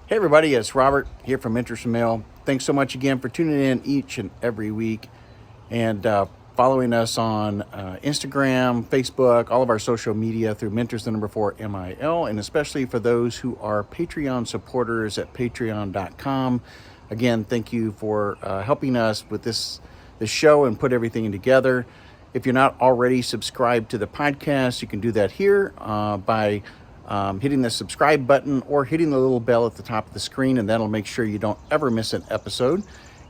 Hey everybody, it's Robert here from Interest Mail. Thanks so much again for tuning in each and every week and following us on Instagram, Facebook, all of our social media through Mentors the number 4 MIL, and especially for those who are Patreon supporters at patreon.com. Again, thank you for helping us with this show and put everything together. If you're not already subscribed to the podcast, you can do that here by hitting the subscribe button or hitting the little bell at the top of the screen, and that'll make sure you don't ever miss an episode.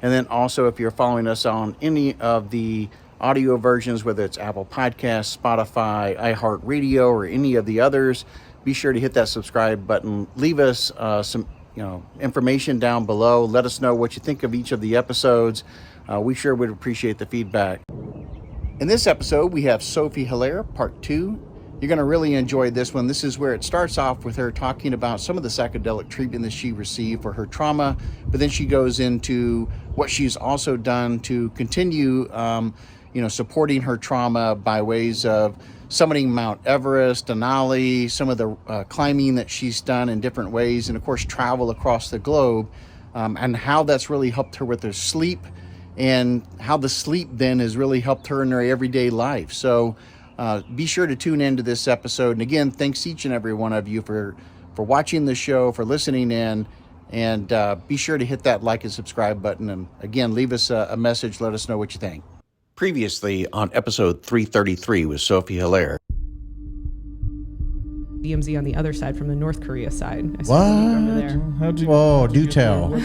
And then also, if you're following us on any of the audio versions, whether it's Apple Podcasts, Spotify, iHeartRadio, or any of the others, be sure to hit that subscribe button. Leave us some information down below. Let us know what you think of each of the episodes. We sure would appreciate the feedback. In this episode, we have Sophie Hilaire, part 2. You're going to really enjoy this one. This is where it starts off with her talking about some of the psychedelic treatment that she received for her trauma, but then she goes into what she's also done to continue, supporting her trauma by ways of summiting Mount Everest, Denali, some of the climbing that she's done in different ways, and of course travel across the globe, and how that's really helped her with her sleep, and how the sleep then has really helped her in her everyday life. So be sure to tune into this episode. And again, thanks each and every one of you for watching the show, for listening in, and be sure to hit that like and subscribe button. And again, leave us a message. Let us know what you think. Previously on episode 333 with Sophie Hilaire. DMZ on the other side from the North Korea side. What? Do tell.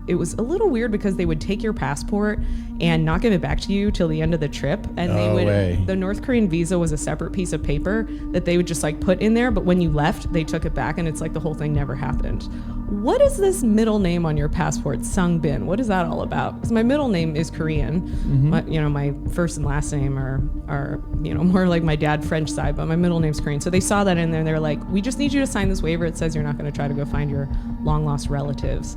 It was a little weird because they would take your passport and not give it back to you till the end of the trip. And the North Korean visa was a separate piece of paper that they would just like put in there. But when you left, they took it back, and it's like the whole thing never happened. What is this middle name on your passport, Sungbin? What is that all about? Because my middle name is Korean. Mm-hmm. My first and last name are more like my dad French side, but my middle name's Korean. So they saw that in there, and they're like, we just need you to sign this waiver. It says you're not going to try to go find your long lost relatives.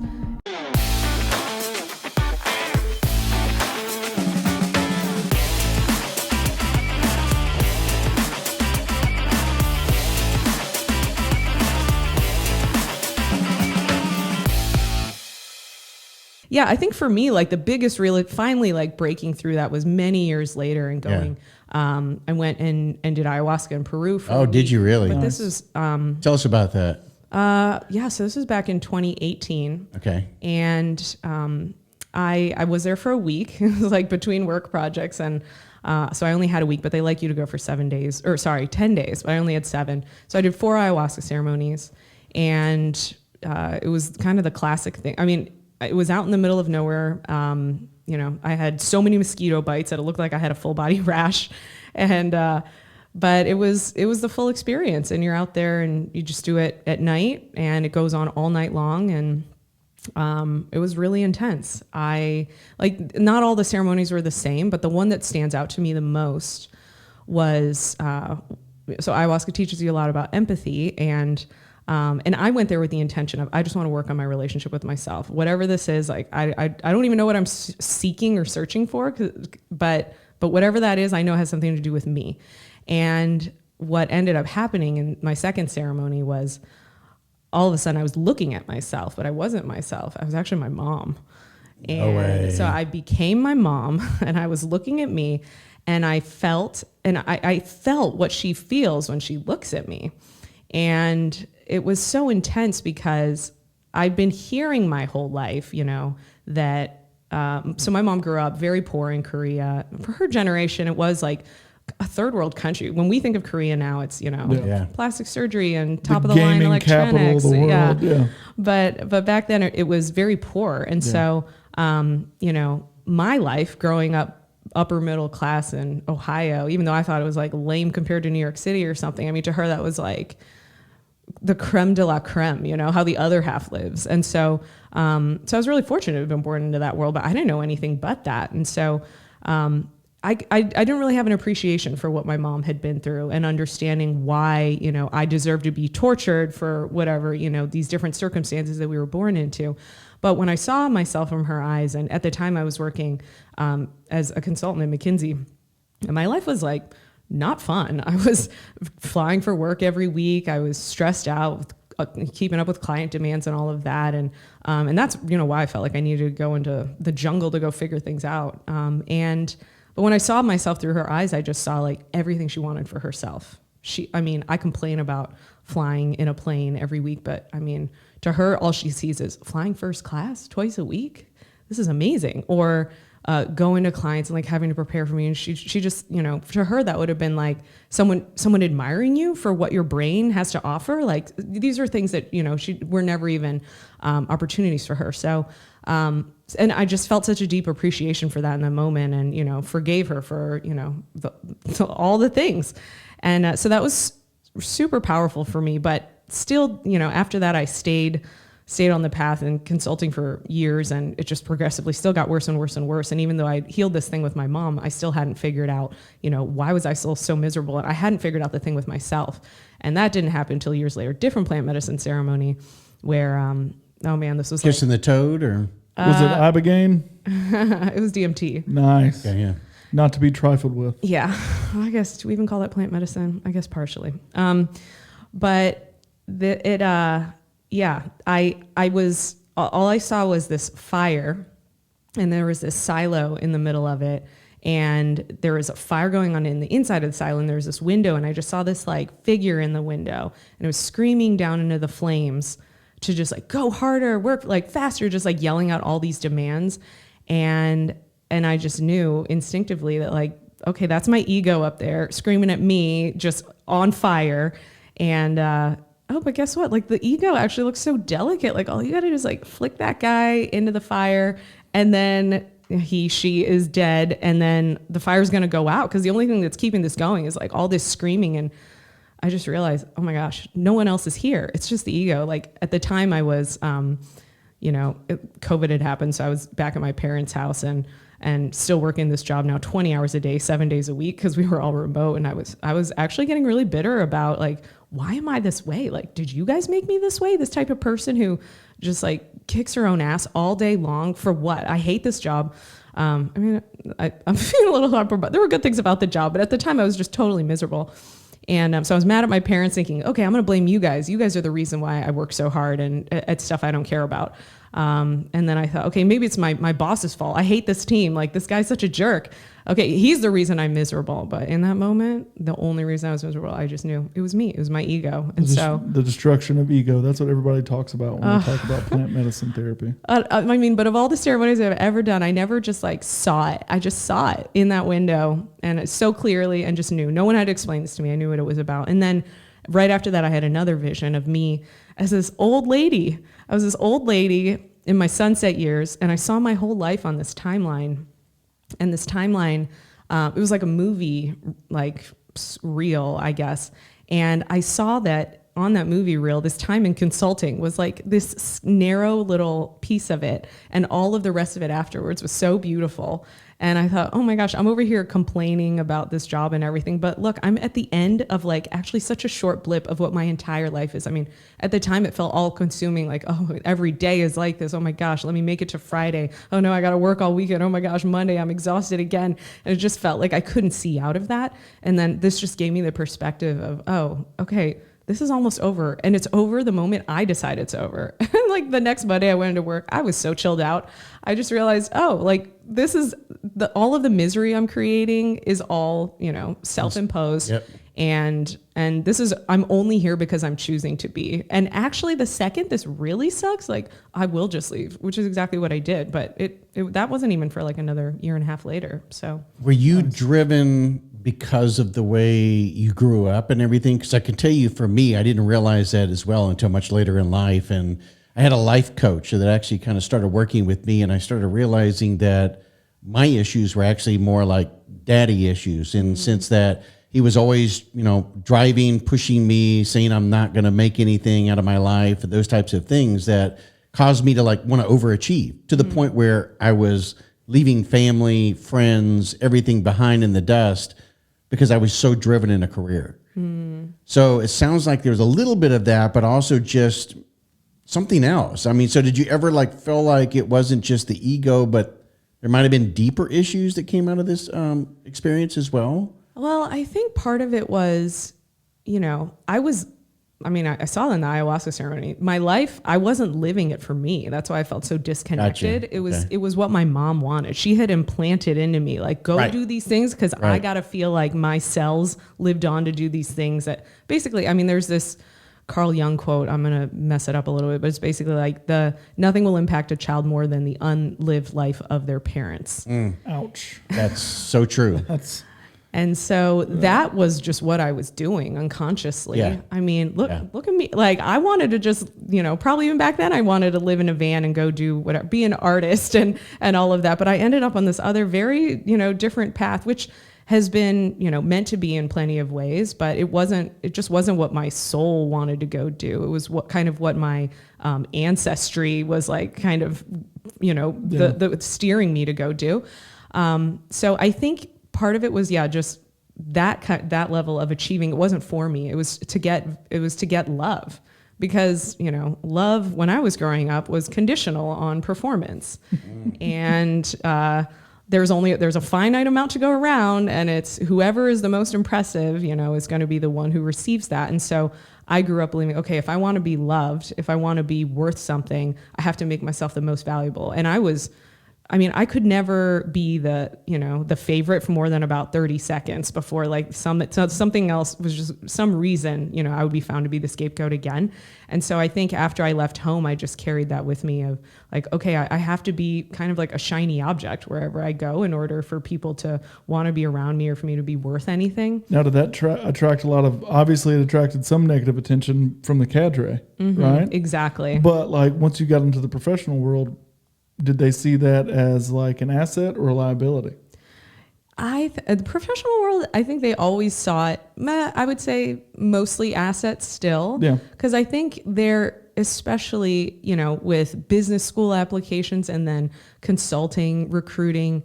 Yeah, I think for me, like the biggest finally like breaking through that was many years later and going, I went and did ayahuasca in Peru for a week. Did you really? But this is... Tell us about that. So this was back in 2018. Okay. And I was there for a week. It was like between work projects. And so I only had a week, but they like you to go for 10 days, but I only had 7. So I did 4 ayahuasca ceremonies, and it was kind of the classic thing. I mean, it was out in the middle of nowhere. I had so many mosquito bites that it looked like I had a full body rash, and but it was the full experience. And you're out there, and you just do it at night, and it goes on all night long, and it was really intense. Not all the ceremonies were the same, but the one that stands out to me the most was so ayahuasca teaches you a lot about empathy, and I went there with the intention of, I just want to work on my relationship with myself. Whatever this is, like, I don't even know what I'm seeking or searching for, but whatever that is, I know it has something to do with me. And what ended up happening in my second ceremony was, all of a sudden I was looking at myself, but I wasn't myself. I was actually my mom. And so I became my mom, and I was looking at me, and I felt what she feels when she looks at me. And it was so intense because I've been hearing my whole life, that, so my mom grew up very poor in Korea. For her generation, it was like a third world country. When we think of Korea now, it's, plastic surgery and top of the line electronics. Capital of the world, But back then it was very poor. And so, my life growing up, upper middle class in Ohio, even though I thought it was like lame compared to New York City or something. I mean, to her, that was like the creme de la creme, how the other half lives. And so I was really fortunate to have been born into that world, but I didn't know anything but that. And so I didn't really have an appreciation for what my mom had been through, and understanding why, I deserved to be tortured for whatever, these different circumstances that we were born into. But when I saw myself from her eyes, and at the time I was working as a consultant at McKinsey, and my life was like not fun. I was flying for work every week. I was stressed out with keeping up with client demands and all of that. And that's, why I felt like I needed to go into the jungle to go figure things out. But when I saw myself through her eyes, I just saw like everything she wanted for herself. I complain about flying in a plane every week, but to her, all she sees is flying first class twice a week. This is amazing. Or going to clients and like having to prepare for me. And she just, to her, that would have been like someone admiring you for what your brain has to offer. Like these are things that, were never even opportunities for her. So, and I just felt such a deep appreciation for that in the moment and, forgave her for, all the things. And so that was super powerful for me. But still, after that, I stayed on the path and consulting for years, and it just progressively still got worse and worse and worse. And even though I healed this thing with my mom, I still hadn't figured out, why was I still so miserable? And I hadn't figured out the thing with myself. And that didn't happen until years later. Different plant medicine ceremony where, this was Kissing the toad, or was it Ibogaine? it was DMT. Nice. okay, yeah. Not to be trifled with. Yeah, I guess, do we even call that plant medicine? I guess partially. But I was, all I saw was this fire, and there was this silo in the middle of it, and there was a fire going on in the inside of the silo, and there was this window, and I just saw this like figure in the window, and it was screaming down into the flames to just like go harder, work like faster, just like yelling out all these demands. And I just knew instinctively that like, okay, that's my ego up there screaming at me, just on fire. And, but guess what? Like the ego actually looks so delicate. Like all you gotta do is like flick that guy into the fire, and then she is dead. And then the fire's gonna go out. Cause the only thing that's keeping this going is like all this screaming. And I just realized, oh my gosh, no one else is here. It's just the ego. Like at the time I was, COVID had happened. So I was back at my parents' house and still working this job now 20 hours a day, 7 days a week, because we were all remote. And I was actually getting really bitter about like, why am I this way? Like, did you guys make me this way? This type of person who just like kicks her own ass all day long for what? I hate this job. I'm feeling a little hard, but there were good things about the job. But at the time I was just totally miserable. And so I was mad at my parents thinking, okay, I'm going to blame you guys. You guys are the reason why I work so hard and at stuff I don't care about. And then I thought, okay, maybe it's my boss's fault. I hate this team. Like this guy's such a jerk. Okay, he's the reason I'm miserable. But in that moment, the only reason I was miserable, I just knew it was me. It was my ego. And so the destruction of ego. That's what everybody talks about when they talk about plant medicine therapy. But of all the ceremonies I've ever done, I never just like saw it. I just saw it in that window, and it so clearly, and just knew. No one had to explain this to me. I knew what it was about. And then right after that, I had another vision of me as this old lady. I was this old lady in my sunset years, and I saw my whole life on this timeline. And this timeline, it was like a movie, like reel, I guess. And I saw that on that movie reel, this time in consulting was like this narrow little piece of it. And all of the rest of it afterwards was so beautiful. And I thought, oh my gosh, I'm over here complaining about this job and everything. But look, I'm at the end of like actually such a short blip of what my entire life is. I mean, at the time it felt all consuming, like, oh, every day is like this. Oh my gosh, let me make it to Friday. Oh no, I got to work all weekend. Oh my gosh, Monday, I'm exhausted again. And it just felt like I couldn't see out of that. And then this just gave me the perspective of, oh, okay, this is almost over. And it's over the moment I decide it's over. And like the next Monday I went into work, I was so chilled out. I just realized, oh, like this is all of the misery I'm creating is all, self-imposed. Yep. And this is, I'm only here because I'm choosing to be. And actually the second this really sucks, like I will just leave, which is exactly what I did. But that wasn't even for like another year and a half later. So Were you driven because of the way you grew up and everything? Because I can tell you, for me, I didn't realize that as well until much later in life. And I had a life coach that actually kind of started working with me, and I started realizing that my issues were actually more like daddy issues, in the sense that he was always, driving, pushing me, saying I'm not going to make anything out of my life, those types of things that caused me to like want to overachieve to the point where I was leaving family, friends, everything behind in the dust because I was so driven in a career. So it sounds like there's a little bit of that, but also just something else. I mean, so did you ever like feel like it wasn't just the ego, but there might have been deeper issues that came out of this experience as well? Well, I think part of it was, I was I mean, I saw it in the ayahuasca ceremony. My life, I wasn't living it for me. That's why I felt so disconnected. Gotcha. It was what my mom wanted. She had implanted into me, like, go Right. do these things because I Right. got to feel like my cells lived on to do these things that basically, I mean, there's this Carl Jung quote. I'm going to mess it up a little bit, but it's basically like nothing will impact a child more than the unlived life of their parents. Ouch. That's so true. That's And so that was just what I was doing unconsciously. Yeah. I mean, look Yeah. at me. Like I wanted to just, probably even back then I wanted to live in a van and go do whatever, be an artist and all of that. But I ended up on this other very, different path, which has been, meant to be in plenty of ways, but it just wasn't what my soul wanted to go do. It was what my ancestry was like, kind of, the steering me to go do. So I think part of it was, just that level of achieving. It wasn't for me. It was to get love, because, love when I was growing up was conditional on performance. And, there's a finite amount to go around, and it's whoever is the most impressive, is going to be the one who receives that. And so I grew up believing, okay, if I want to be loved, if I want to be worth something, I have to make myself the most valuable. And I could never be the favorite for more than about 30 seconds before like something else was just some reason, I would be found to be the scapegoat again. And so I think after I left home, I just carried that with me of like, okay, I have to be kind of like a shiny object wherever I go in order for people to want to be around me or for me to be worth anything. Now, did that attract obviously it attracted some negative attention from the cadre, right? Exactly. But like once you got into the professional world, did they see that as like an asset or a liability? The professional world, I think they always saw it, I would say mostly assets still. Yeah. Because I think they're, especially, with business school applications and then consulting, recruiting,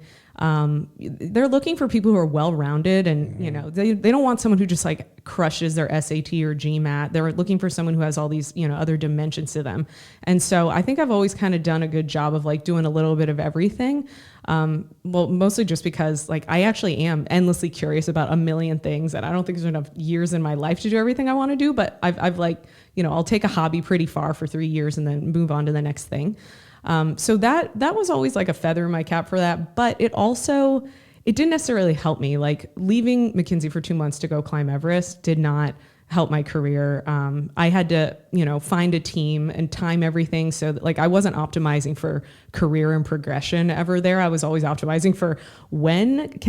they're looking for people who are well-rounded and, they don't want someone who just like crushes their SAT or GMAT. They're looking for someone who has all these, other dimensions to them. And so I think I've always kind of done a good job of like doing a little bit of everything. Well, mostly just because like I actually am endlessly curious about a million things, and I don't think there's enough years in my life to do everything I want to do, but I've like, I'll take a hobby pretty far for 3 years and then move on to the next thing. So that was always like a feather in my cap for that. But it didn't necessarily help me. Like leaving McKinsey for 2 months to go climb Everest did not help my career. I had to, find a team and time everything so that like I wasn't optimizing for career and progression ever there. I was always optimizing for what's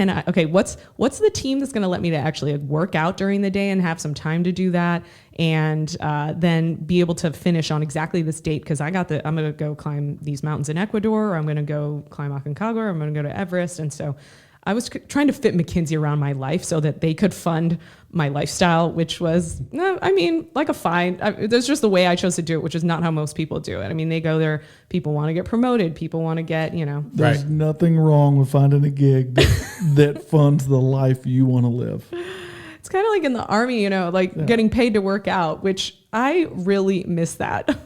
the team that's going to let me to actually work out during the day and have some time to do that, and then be able to finish on exactly this date because I'm going to go climb these mountains in Ecuador, or I'm going to go climb Aconcagua, or I'm going to go to Everest. And so I was trying to fit McKinsey around my life so that they could fund my lifestyle, which was, like a fine. That's just the way I chose to do it, which is not how most people do it. I mean, they go there, people want to get promoted, people want to get, There's nothing wrong with finding a gig that funds the life you want to live. It's kind of like in the Army, getting paid to work out, which I really miss that.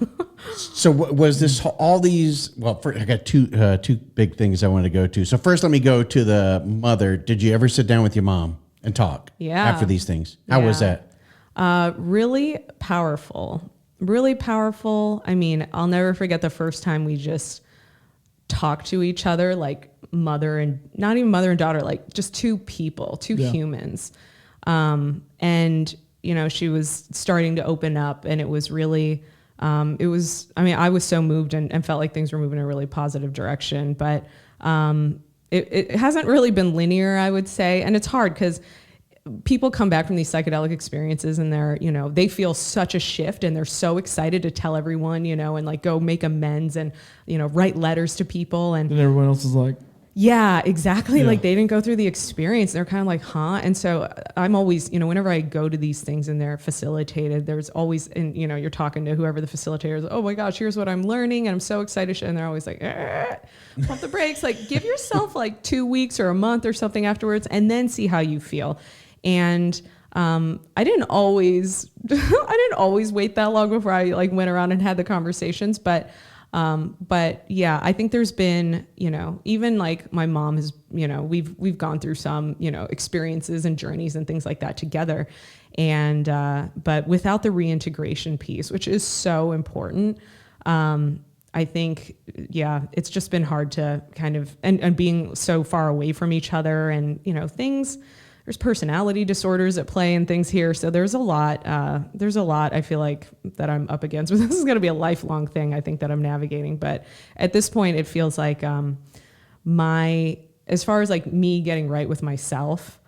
So was this all these? Well, I got two big things I want to go to. So first, let me go to the mother. Did you ever sit down with your mom and talk? Yeah. After these things, how was that? Really powerful. Really powerful. I mean, I'll never forget the first time we just talked to each other, like mother and not even mother and daughter, like just two people, two humans. And she was starting to open up, and it was really. I was so moved and felt like things were moving in a really positive direction, but it hasn't really been linear, I would say. And it's hard because people come back from these psychedelic experiences and they feel such a shift, and they're so excited to tell everyone, and like go make amends and, write letters to people. And everyone else is like, yeah, exactly. Yeah. Like they didn't go through the experience. They're kind of like, huh? And so I'm always, whenever I go to these things and they're facilitated, there's always, and you're talking to whoever the facilitator is, oh my gosh, here's what I'm learning. And I'm so excited. And they're always like, pump the brakes, like give yourself like 2 weeks or a month or something afterwards, and then see how you feel. And I didn't always wait that long before I like went around and had the conversations, but But yeah, I think there's been, even like my mom has, we've gone through some, experiences and journeys and things like that together. And, but without the reintegration piece, which is so important, I think, yeah, it's just been hard to kind of, and being so far away from each other and, there's personality disorders at play and things here. So there's a lot I feel like that I'm up against. But this is going to be a lifelong thing, I think, that I'm navigating. But at this point, it feels like as far as like me getting right with myself,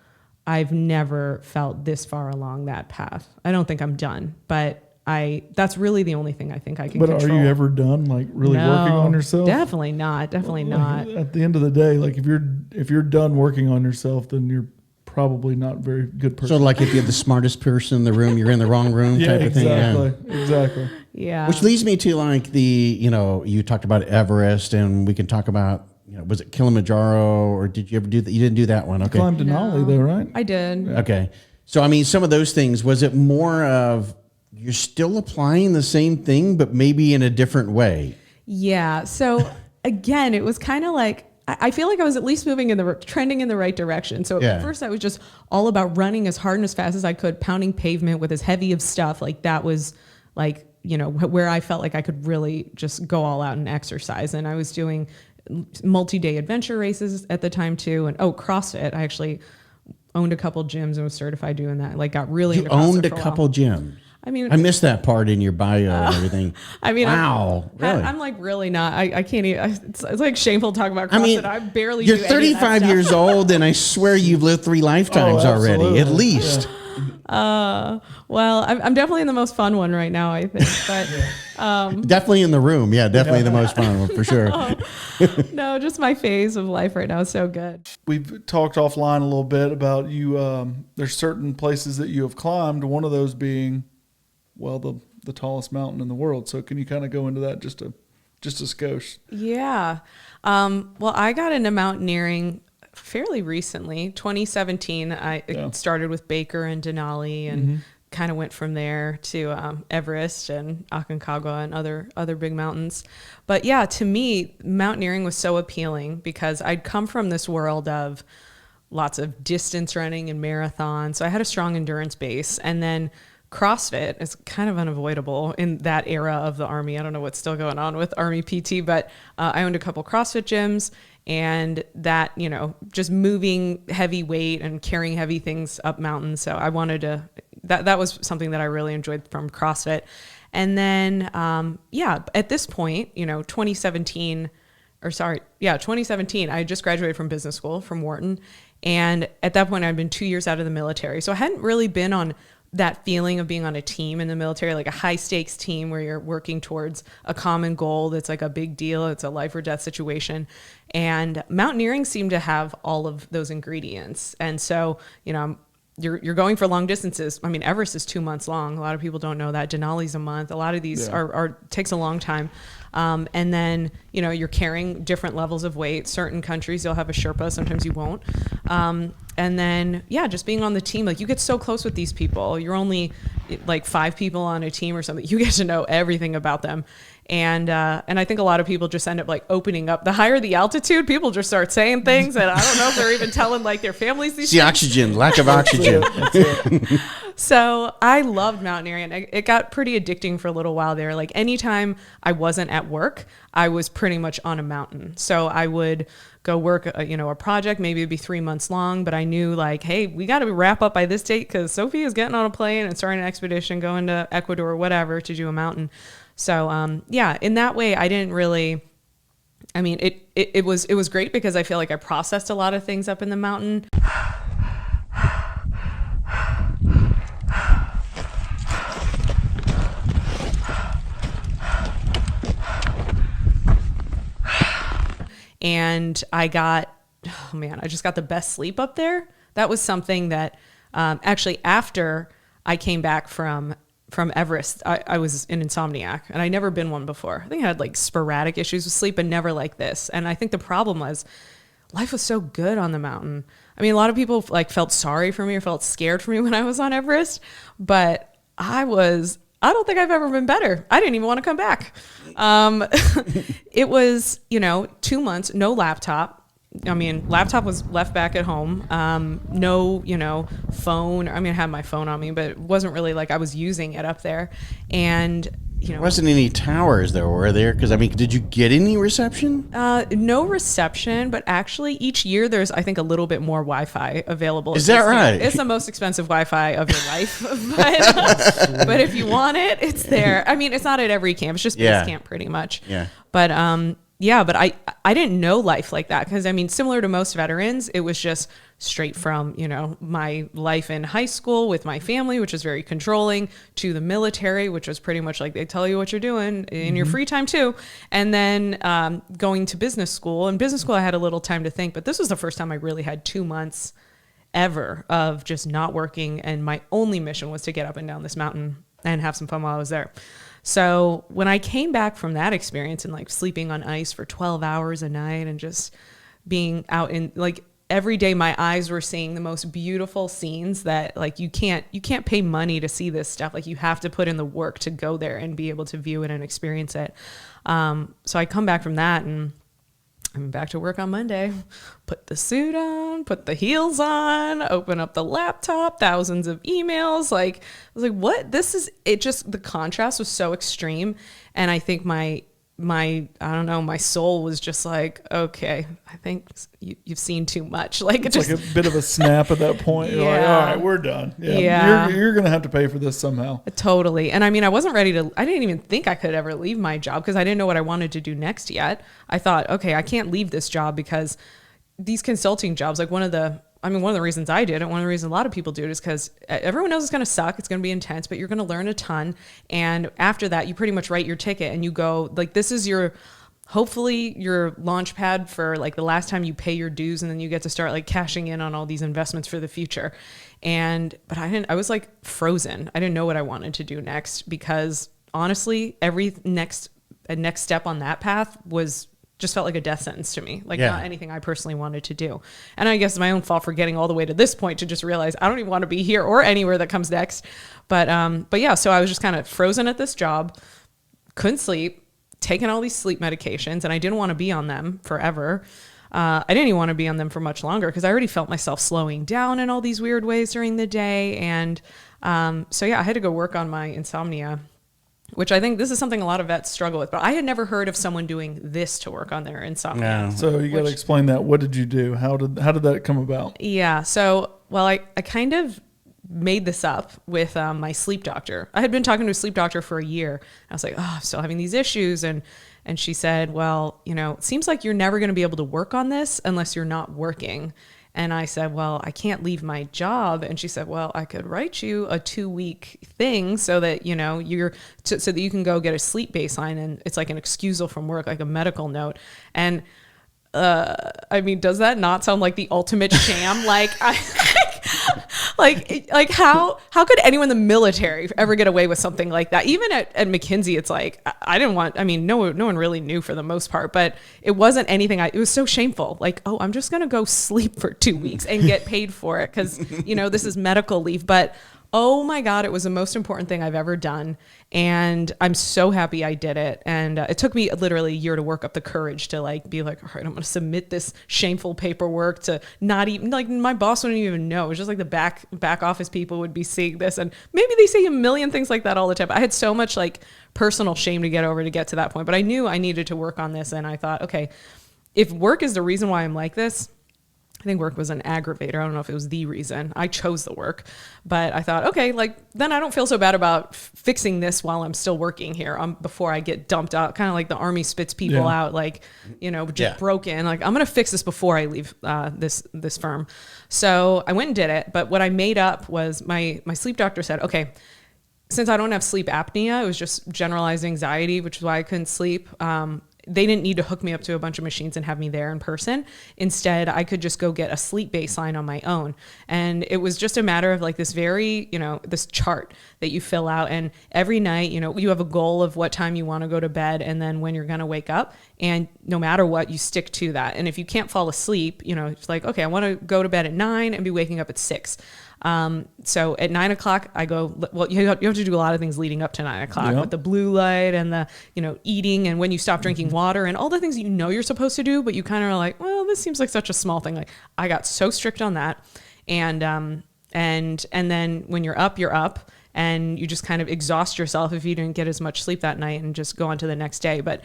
I've never felt this far along that path. I don't think I'm done, but that's really the only thing I think I can control. But are you ever done, like really working on yourself? Definitely not. Definitely not. At the end of the day, like if you're done working on yourself, then you're probably not a very good person. So like if you're the smartest person in the room, you're in the wrong room type of thing. Yeah, exactly. Yeah. Which leads me to like you talked about Everest, and we can talk about, was it Kilimanjaro, or did you ever do that? You didn't do that one. Okay. You climbed Denali though, right? I did. Okay. So, I mean, some of those things, was it more of you're still applying the same thing, but maybe in a different way? Yeah. So again, it was kind of like, I feel like I was at least trending in the right direction. So at first I was just all about running as hard and as fast as I could, pounding pavement with as heavy of stuff. Like that was like, where I felt like I could really just go all out and exercise. And I was doing multi-day adventure races at the time too. And CrossFit. I actually owned a couple gyms and was certified doing that. Like got really into CrossFit. You owned a couple gyms. I mean, I missed that part in your bio and everything. I mean, wow, really? I'm like really not. I can't even. It's like shameful to talk about CrossFit. I mean, I barely. You're do any of that 35 stuff. years old, and I swear you've lived 3 lifetimes already, at least. Yeah. Well, I'm definitely in the most fun one right now, I think. But definitely in the room. Yeah, definitely the most fun one for sure. No, just my phase of life right now is so good. We've talked offline a little bit about you. There's certain places that you have climbed. One of those being, well, the tallest mountain in the world. So can you kind of go into that just a skosh? Yeah. Well, I got into mountaineering fairly recently, 2017. It started with Baker and Denali and kind of went from there to Everest and Aconcagua and other big mountains. But yeah, to me, mountaineering was so appealing because I'd come from this world of lots of distance running and marathons. So I had a strong endurance base. And then CrossFit is kind of unavoidable in that era of the Army. I don't know what's still going on with Army PT, but I owned a couple CrossFit gyms, and that, just moving heavy weight and carrying heavy things up mountains. So I wanted to, that was something that I really enjoyed from CrossFit. And then, at this point, 2017, I just graduated from business school from Wharton. And at that point I'd been 2 years out of the military. So I hadn't really been on that feeling of being on a team in the military, like a high stakes team where you're working towards a common goal that's like a big deal. It's a life or death situation. And mountaineering seemed to have all of those ingredients. And so, you're going for long distances. I mean, Everest is 2 months long. A lot of people don't know that. Denali's a month. A lot of these takes a long time. And then, you're carrying different levels of weight. Certain countries you'll have a Sherpa, sometimes you won't. And then, just being on the team, like you get so close with these people. You're only like 5 people on a team or something. You get to know everything about them. And I think a lot of people just end up like opening up. The higher the altitude, people just start saying things, and I don't know if they're even telling like their families these the things. Oxygen, lack of oxygen. So I loved mountaineering. It got pretty addicting for a little while there. Like anytime I wasn't at work, I was pretty much on a mountain. So I would go work, a project. Maybe it'd be 3 months long, but I knew like, hey, we got to wrap up by this date because Sophie is getting on a plane and starting an expedition, going to Ecuador or whatever to do a mountain. So, in that way, I didn't really, I mean, it was great because I feel like I processed a lot of things up in the mountain. And I just got the best sleep up there. That was something that, actually after I came back from Everest, I was an insomniac, and I'd never been one before. I think I had like sporadic issues with sleep, but never like this. And I think the problem was life was so good on the mountain. I mean, a lot of people like felt sorry for me or felt scared for me when I was on Everest, but I was I don't think I've ever been better. I didn't even want to come back. It was, 2 months, no laptop. I mean, laptop was left back at home. No, phone. I mean, I had my phone on me, but it wasn't really like I was using it up there. And, There wasn't any towers though, were there? Because I mean, did you get any reception? no reception, but actually each year there's, I think, a little bit more Wi-Fi available. Is that right? It's the most expensive Wi-Fi of your life, but if you want it, it's there. I mean, it's not at every camp. It's just base camp pretty much. Yeah. But but I didn't know life like that because, I mean, similar to most veterans, it was just straight from, my life in high school with my family, which was very controlling, to the military, which was pretty much like they tell you what you're doing in your free time too. And then going to business school. In business school, I had a little time to think, but this was the first time I really had 2 months ever of just not working. And my only mission was to get up and down this mountain and have some fun while I was there. So when I came back from that experience and like sleeping on ice for 12 hours a night and just being out in like every day, my eyes were seeing the most beautiful scenes that like you can't pay money to see this stuff. Like you have to put in the work to go there and be able to view it and experience it. So I come back from that and I'm back to work on Monday, put the suit on, put the heels on, open up the laptop, thousands of emails. Like, I was like, what? This is, it just, the contrast was so extreme. And I think my, I don't know, my soul was just like, okay, I think you've seen too much. Like It's just like a bit of a snap at that point. You're like, all right, we're done. Yeah. You're going to have to pay for this somehow. Totally. And I mean, I didn't even think I could ever leave my job because I didn't know what I wanted to do next yet. I thought, okay, I can't leave this job because these consulting jobs, like one of the reasons I did it, one of the reasons a lot of people do it is because everyone knows it's going to suck. It's going to be intense, but you're going to learn a ton. And after that, you pretty much write your ticket and you go like, this is hopefully your launch pad for like the last time you pay your dues. And then you get to start like cashing in on all these investments for the future. But I was like frozen. I didn't know what I wanted to do next because honestly, every next step on that path just felt like a death sentence to me, like not anything I personally wanted to do. And I guess it's my own fault for getting all the way to this point to just realize I don't even want to be here or anywhere that comes next. But yeah, so I was just kind of frozen at this job, couldn't sleep, taking all these sleep medications, and I didn't want to be on them forever. I didn't even want to be on them for much longer because I already felt myself slowing down in all these weird ways during the day. And so yeah, I had to go work on my insomnia, which I think this is something a lot of vets struggle with, but I had never heard of someone doing this to work on their insomnia. No. So you got to explain that. What did you do? How did that come about? Yeah. So, well, I kind of made this up with my sleep doctor. I had been talking to a sleep doctor for a year. I was like, oh, I'm still having these issues. And she said, well, it seems like you're never going to be able to work on this unless you're not working. And I said, well, I can't leave my job. And she said, well, I could write you a 2-week thing so that, so that you can go get a sleep baseline. And it's like an excusal from work, like a medical note. And I mean, does that not sound like the ultimate sham? Like how could anyone in the military ever get away with something like that? Even at McKinsey, it's like, no one really knew for the most part, but it wasn't anything. It was so shameful. Like, oh, I'm just going to go sleep for 2 weeks and get paid for it. Cause this is medical leave, but oh my God, it was the most important thing I've ever done. And I'm so happy I did it. And it took me literally a year to work up the courage to be like, all right, I'm going to submit this shameful paperwork to not even my boss wouldn't even know. It was just like the back office people would be seeing this. And maybe they say a million things like that all the time. I had so much personal shame to get over to get to that point, but I knew I needed to work on this. And I thought, okay, if work is the reason why I'm like this, I think work was an aggravator. I don't know if it was the reason. I chose the work, but I thought, okay, then I don't feel so bad about fixing this while I'm still working here before I get dumped out, kind of like the Army spits people out, broken. I'm going to fix this before I leave this firm. So I went and did it. But what I made up was my sleep doctor said, okay, since I don't have sleep apnea, it was just generalized anxiety, which is why I couldn't sleep. They didn't need to hook me up to a bunch of machines and have me there in person. Instead, I could just go get a sleep baseline on my own. And it was just a matter of this very, this chart that you fill out. And every night, you have a goal of what time you want to go to bed and then when you're going to wake up. And no matter what, you stick to that. And if you can't fall asleep, it's like, okay, I want to go to bed at 9 and be waking up at 6. So at 9 o'clock, I go, well, you have to do a lot of things leading up to 9 o'clock with the blue light and the, eating and when you stop drinking water and all the things you're supposed to do, but you kind of are like, well, this seems like such a small thing. Like I got so strict on that. And then when you're up and you just kind of exhaust yourself if you didn't get as much sleep that night and just go on to the next day. But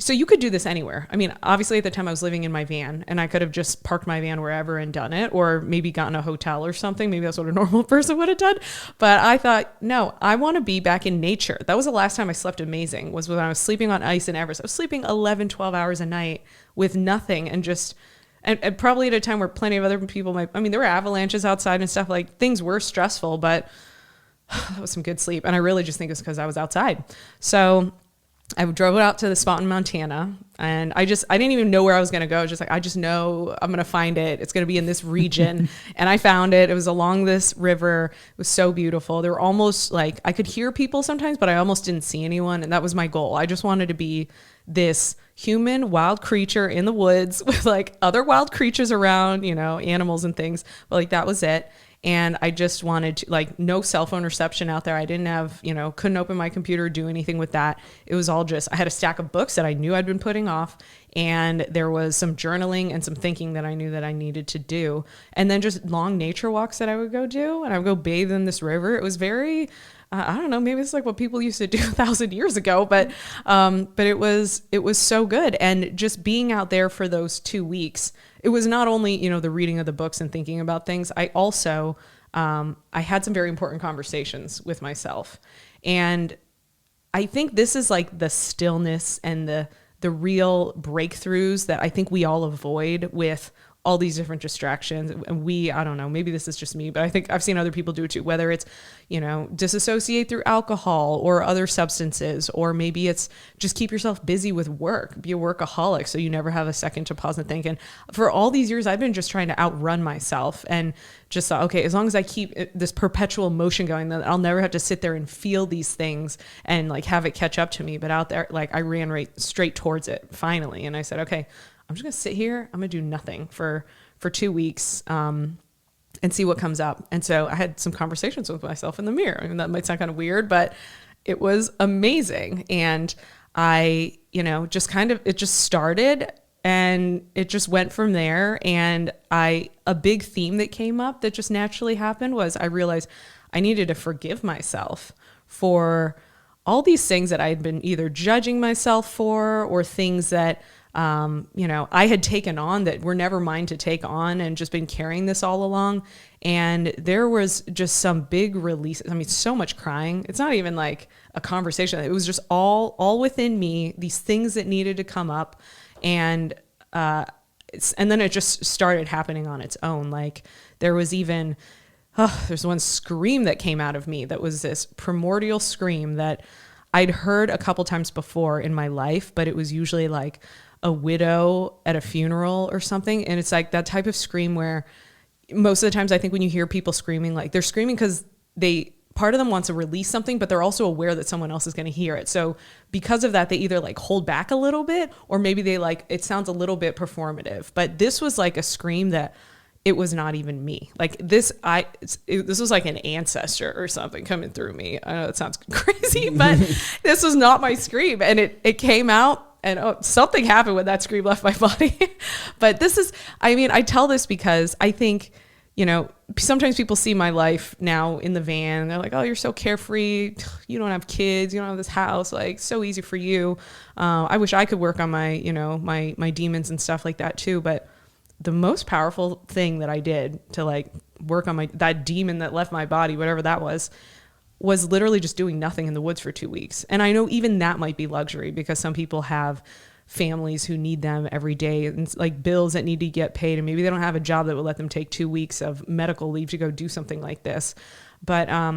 so you could do this anywhere. I mean, obviously at the time I was living in my van and I could have just parked my van wherever and done it, or maybe gotten a hotel or something. Maybe that's what a normal person would have done. But I thought, no, I want to be back in nature. That was the last time I slept amazing, was when I was sleeping on ice in Everest. I was sleeping 11, 12 hours a night with nothing and just, and probably at a time where plenty of other people there were avalanches outside and stuff, like things were stressful, but that was some good sleep. And I really just think it's because I was outside. So I drove out to the spot in Montana and I didn't even know where I was going to go. Just like, I just know I'm going to find it. It's going to be in this region. And I found it. It was along this river. It was so beautiful. There were almost like, I could hear people sometimes, but I almost didn't see anyone. And that was my goal. I just wanted to be this human wild creature in the woods with like other wild creatures around, animals and things. But like, that was it. And I just wanted to, like, no cell phone reception out there. I didn't have, couldn't open my computer, do anything with that. It was all just, I had a stack of books that I knew I'd been putting off. And there was some journaling and some thinking that I knew that I needed to do. And then just long nature walks that I would go do. And I would go bathe in this river. It was very, I don't know, maybe it's like what people used to do 1,000 years ago, but it was so good. And just being out there for those 2 weeks, it was not only, the reading of the books and thinking about things. I also, I had some very important conversations with myself. And I think this is like the stillness and the real breakthroughs that I think we all avoid with all these different distractions. And I don't know, maybe this is just me, but I think I've seen other people do it too, whether it's, disassociate through alcohol or other substances, or maybe it's just keep yourself busy with work, be a workaholic so you never have a second to pause and think. And for all these years, I've been just trying to outrun myself and just thought, okay, as long as I keep this perpetual motion going, then I'll never have to sit there and feel these things and like have it catch up to me. But out there, like I ran right straight towards it finally. And I said, okay, I'm just going to sit here. I'm going to do nothing for 2 weeks and see what comes up. And so I had some conversations with myself in the mirror. I mean, that might sound kind of weird, but it was amazing. And I, it just started and it just went from there. And a big theme that came up that just naturally happened was I realized I needed to forgive myself for all these things that I had been either judging myself for or things that I had taken on that were never mine to take on and just been carrying this all along. And there was just some big release. I mean, so much crying. It's not even like a conversation. It was just all within me, these things that needed to come up. And then it just started happening on its own. Like there was even, there's one scream that came out of me that was this primordial scream that I'd heard a couple times before in my life, but it was usually like a widow at a funeral or something. And it's like that type of scream where most of the times I think when you hear people screaming, like they're screaming because part of them wants to release something, but they're also aware that someone else is going to hear it. So because of that, they either like hold back a little bit, or maybe they like, it sounds a little bit performative, but this was like a scream that it was not even me. Like this was like an ancestor or something coming through me. I know it sounds crazy, but this was not my scream. And it came out. And something happened when that scream left my body. But I tell this because I think, sometimes people see my life now in the van and they're like, oh, you're so carefree. You don't have kids. You don't have this house. Like, so easy for you. I wish I could work on my, my demons and stuff like that too. But the most powerful thing that I did to like work on that demon that left my body, whatever that was literally just doing nothing in the woods for 2 weeks. And I know even that might be luxury because some people have families who need them every day and like bills that need to get paid. And maybe they don't have a job that would let them take 2 weeks of medical leave to go do something like this. But I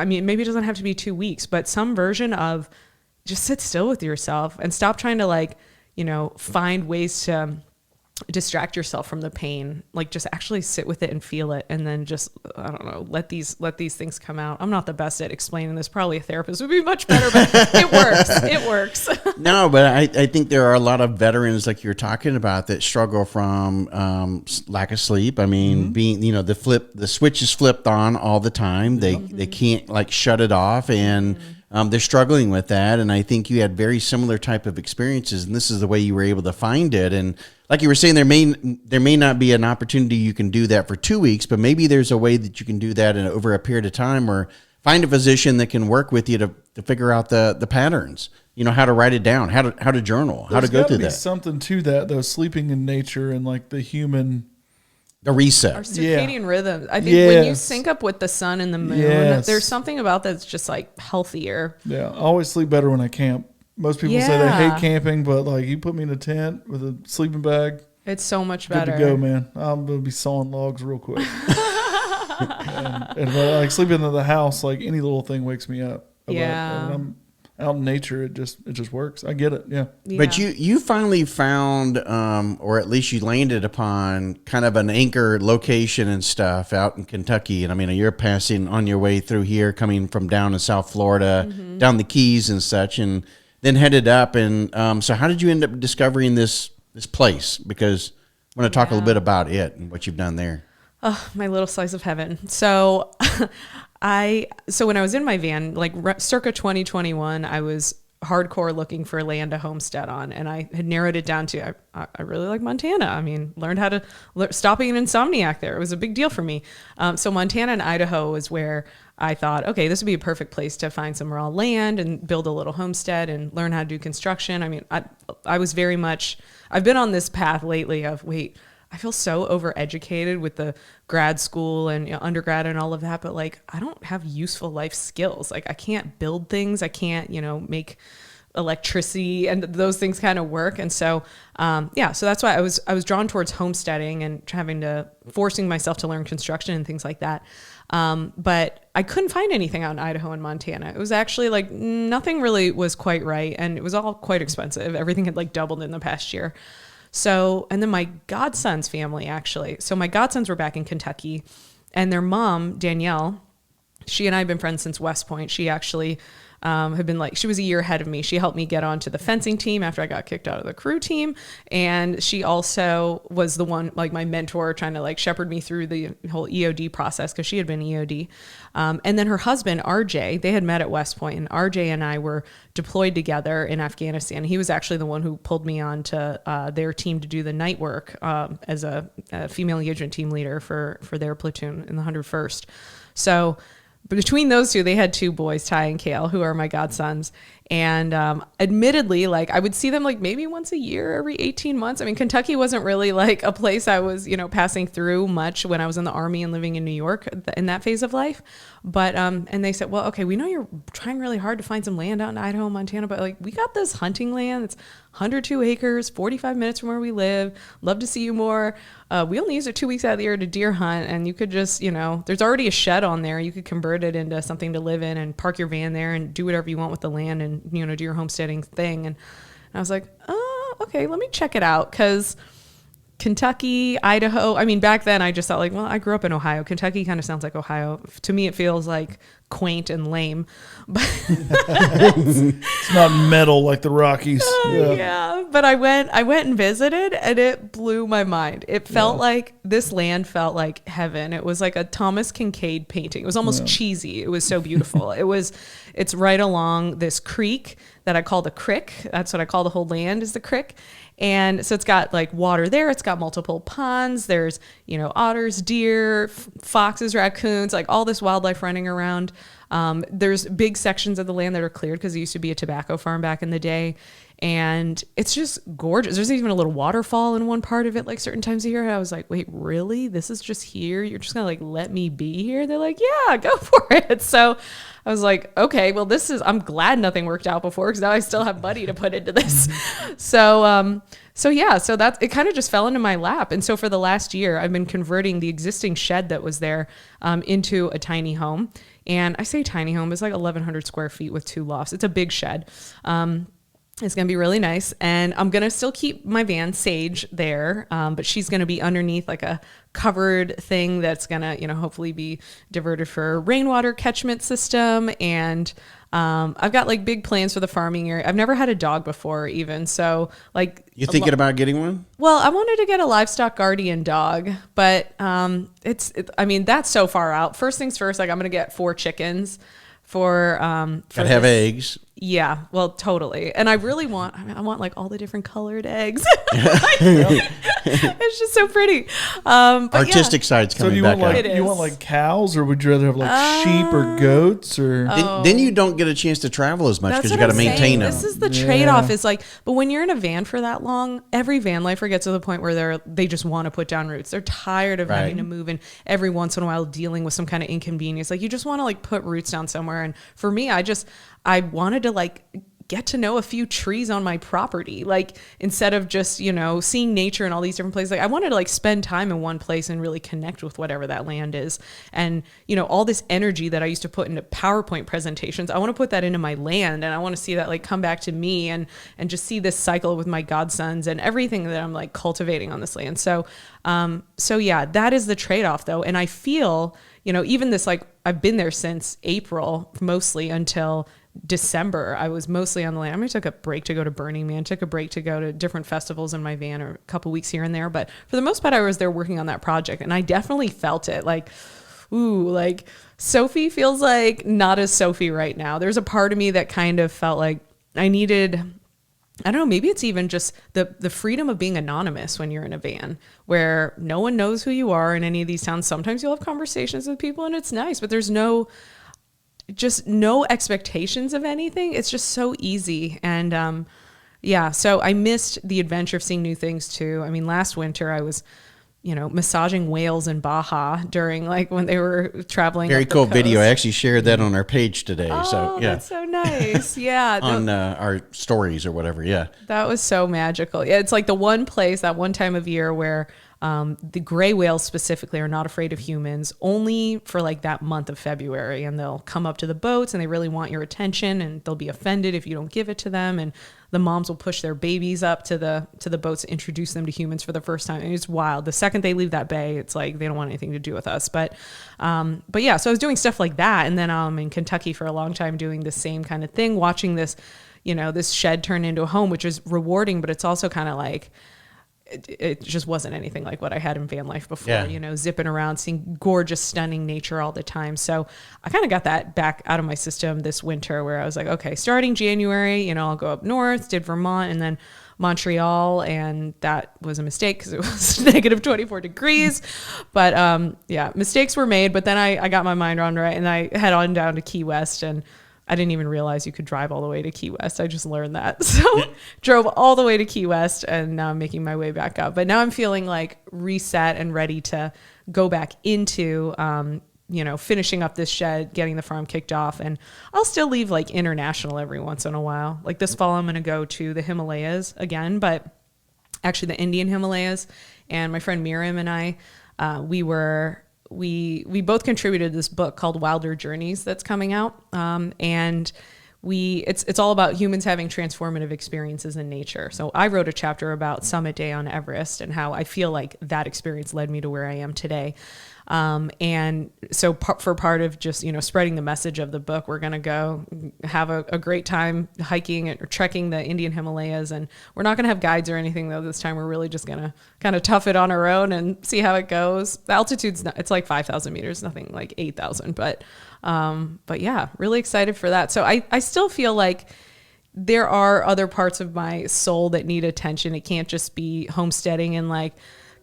mean, maybe it doesn't have to be 2 weeks, but some version of just sit still with yourself and stop trying to like, find ways to distract yourself from the pain, like just actually sit with it and feel it, and then just, I don't know, let these things come out. I'm not the best at explaining this. Probably a therapist would be much better, but it works. No, but I think there are a lot of veterans like you're talking about that struggle from lack of sleep. I mean, being, the switch is flipped on all the time. They can't like shut it off, and they're struggling with that. And I think you had very similar type of experiences, and this is the way you were able to find it. And like you were saying, there may not be an opportunity you can do that for 2 weeks, but maybe there's a way that you can do that over a period of time, or find a physician that can work with you to figure out the patterns, how to write it down, how to journal, how to go through that. There's something to that, though, sleeping in nature and like the human... The reset. Our circadian rhythm. I think when you sync up with the sun and the moon, there's something about that's just like healthier. Yeah, I always sleep better when I camp. Most people say they hate camping, but like you put me in a tent with a sleeping bag, it's so much better. Good to go, man. I'm gonna be sawing logs real quick. and when I like sleeping in the house, like any little thing wakes me up. Yeah. When I'm out in nature, it just works. I get it. Yeah. But you finally found, or at least you landed upon kind of an anchor location and stuff out in Kentucky. And I mean, you're passing on your way through here, coming from down in South Florida, down the Keys and such, and then headed up. And so how did you end up discovering this place? Because I want to talk a little bit about it and what you've done there. Oh, my little slice of heaven. So so when I was in my van, like circa 2021, I was hardcore looking for land to homestead on. And I had narrowed it down to, I really like Montana. I mean, learned how to stop being an insomniac there. It was a big deal for me. So Montana and Idaho is where I thought, okay, this would be a perfect place to find some raw land and build a little homestead and learn how to do construction. I mean, I was very much, I've been on this path lately of, I feel so overeducated with the grad school and undergrad and all of that, but like, I don't have useful life skills. Like I can't build things. I can't, make electricity and those things kind of work. And so, so that's why I was drawn towards homesteading and forcing myself to learn construction and things like that. But I couldn't find anything out in Idaho and Montana. It was actually like nothing really was quite right. And it was all quite expensive. Everything had like doubled in the past year. So, and then my godson's family, actually. So my godsons were back in Kentucky, and their mom, Danielle, she and I have been friends since West Point. She actually had been she was a year ahead of me. She helped me get onto the fencing team after I got kicked out of the crew team. And she also was the one, like my mentor, trying to shepherd me through the whole EOD process, because she had been EOD. And then her husband, RJ, they had met at West Point, and RJ and I were deployed together in Afghanistan. He was actually the one who pulled me on to their team to do the night work as a female engagement team leader for their platoon in the 101st. So between those two, they had two boys, Ty and Kale, who are my godsons. And admittedly, I would see them maybe once a year, every 18 months. I mean, Kentucky wasn't really a place I was, passing through much when I was in the Army and living in New York in that phase of life. But, and they said, well, okay, we know you're trying really hard to find some land out in Idaho and Montana, but we got this hunting land. It's 102 acres, 45 minutes from where we live. Love to see you more. We only use it 2 weeks out of the year to deer hunt. And you could just, there's already a shed on there. You could convert it into something to live in and park your van there and do whatever you want with the land and, do your homesteading thing. And I was like, oh, okay, let me check it out. Cause Kentucky, Idaho. I mean, back then I just thought I grew up in Ohio. Kentucky kind of sounds like Ohio. To me, it feels quaint and lame, but it's not metal like the Rockies. Yeah. But I went and visited, and it blew my mind. It felt like this land felt like heaven. It was like a Thomas Kincaid painting. It was almost cheesy. It was so beautiful. It's right along this creek that I call the crick. That's what I call the whole land, is the crick. And so it's got water there. It's got multiple ponds. There's, otters, deer, foxes, raccoons, all this wildlife running around. There's big sections of the land that are cleared because it used to be a tobacco farm back in the day. And it's just gorgeous. There's even a little waterfall in one part of it, certain times of year. And I was like, wait, really? This is just here? You're just going to let me be here? They're like, yeah, go for it. So I was like, okay, well, I'm glad nothing worked out before, because now I still have money to put into this. So that it kind of just fell into my lap. And so for the last year, I've been converting the existing shed that was there into a tiny home. And I say tiny home, it's 1,100 square feet with 2 lofts. It's a big shed. It's going to be really nice. And I'm going to still keep my van Sage there. But she's going to be underneath like a covered thing that's going to, hopefully be diverted for rainwater catchment system. And I've got like big plans for the farming area. I've never had a dog before even. So like, You thinking about getting one? well, I wanted to get a livestock guardian dog, but that's so far out. First things first, like I'm going to get 4 chickens for Gotta have eggs. Yeah, well, totally. And I really want, I want like all the different colored eggs. It's just so pretty. But Artistic side's So coming do you back want out. like you want like cows, or would you rather have like sheep or goats, or Then you don't get a chance to travel as much because you got to maintain them. This is the trade-off is like, but when you're in a van for that long, every van lifer gets to the point where they just want to put down roots. They're tired of having to move and every once in a while dealing with some kind of inconvenience. Like you just want to like put roots down somewhere. And for me, I wanted to like get to know a few trees on my property. Like instead of just, seeing nature in all these different places, like I wanted to like spend time in one place and really connect with whatever that land is. And, all this energy that I used to put into PowerPoint presentations, I want to put that into my land, and I want to see that like come back to me and just see this cycle with my godsons and everything that I'm like cultivating on this land. So yeah, that is the trade-off though. And I feel, even this, like I've been there since April, mostly until December. I was mostly on the land. I took a break to go to Burning Man, took a break to go to different festivals in my van, or a couple weeks here and there. But for the most part, I was there working on that project, and I definitely felt it. Like, ooh, like Sophie feels like not as Sophie right now. There's a part of me that kind of felt like I needed, I don't know, maybe it's even just the freedom of being anonymous when you're in a van where no one knows who you are in any of these towns. Sometimes you'll have conversations with people and it's nice, but there's no expectations of anything. It's just so easy. And so I missed the adventure of seeing new things too. I mean, last winter I was, massaging whales in Baja during like when they were traveling. Very up the cool coast. video. I actually shared that on our page today. Oh, so yeah, that's so nice. Yeah. on our stories or whatever. Yeah, that was so magical. Yeah, it's like the one place, that one time of year where the gray whales specifically are not afraid of humans, only for like that month of February. And they'll come up to the boats and they really want your attention, and they'll be offended if you don't give it to them. And the moms will push their babies up to the boats to introduce them to humans for the first time. And it's wild. The second they leave that bay, it's like they don't want anything to do with us. But yeah, so I was doing stuff like that. And then I'm in Kentucky for a long time doing the same kind of thing, watching this, this shed turn into a home, which is rewarding, but it's also kind of like, it just wasn't anything like what I had in van life before, zipping around, seeing gorgeous, stunning nature all the time. So I kind of got that back out of my system this winter, where I was like, okay, starting January, I'll go up north, did Vermont and then Montreal. And that was a mistake because it was negative 24 degrees. But mistakes were made. But then I got my mind on right, and I head on down to Key West, and I didn't even realize you could drive all the way to Key West. I just learned that. So drove all the way to Key West, and now I'm making my way back up. But now I'm feeling like reset and ready to go back into, finishing up this shed, getting the farm kicked off. And I'll still leave like international every once in a while. Like this fall, I'm going to go to the Himalayas again, but actually the Indian Himalayas. And my friend Miriam and I, we both contributed this book called Wilder Journeys that's coming out. And it's all about humans having transformative experiences in nature. So I wrote a chapter about Summit Day on Everest and how I feel like that experience led me to where I am today. And so for part of just, spreading the message of the book, we're going to go have a great time hiking or trekking the Indian Himalayas. And we're not going to have guides or anything though. This time we're really just going to kind of tough it on our own and see how it goes. The altitude's it's like 5,000 meters, nothing like 8,000, but yeah, really excited for that. So I still feel like there are other parts of my soul that need attention. It can't just be homesteading and like